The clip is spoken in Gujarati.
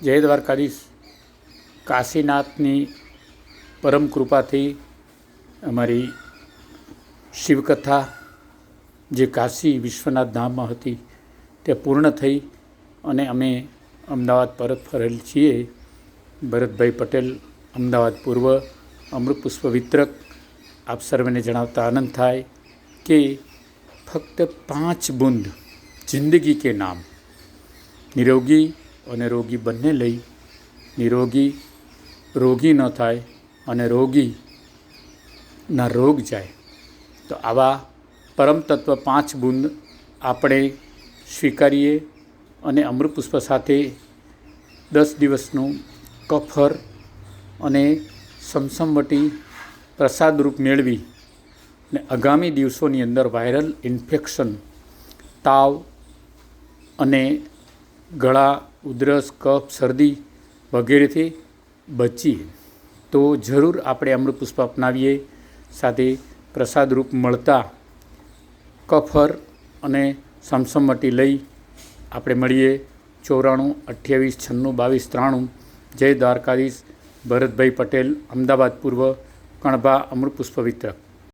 જય દ્વારકાધીશ. કાશીનાથની પરમ કૃપાથી અમારી શિવકથા જે કાશી વિશ્વનાથ ધામમાં હતી તે પૂર્ણ થઈ અને અમે અમદાવાદ પરત ફરેલ છીએ. ભરતભાઈ પટેલ, અમદાવાદ પૂર્વ, અમૃત પુષ્પ વિતરક. આપ સર્વેને જણાવતા આનંદ થાય કે ફક્ત 5 બૂંદ જિંદગી કે નામ, નિરોગી અને રોગી બંને લઈ નિરોગી રોગી ન થાય અને રોગીના રોગ જાય. તો આવા પરમ તત્વ 5 બૂંદ આપણે સ્વીકારીએ અને અમૃત પુષ્પ સાથે 10 દિવસનું કફર અને સમસમવટી પ્રસાદ રૂપ મેળવી ને આગામી દિવસોની અંદર વાયરલ ઇન્ફેક્શન, તાવ અને ગળા, ઉધરસ, કફ, શરદી વગેરેથી બચીએ. તો જરૂર આપણે અમૃત પુષ્પ અપનાવીએ. સાથે પ્રસાદ રૂપ મળતા કફર અને સમસમવટી લઈ આપણે મળીએ. 94 28 96 22 93. જય દ્વારકાધીશ. ભરતભાઈ પટેલ, અમદાવાદ પૂર્વ, કણભા, અમૃત પુષ્પ વિતરક.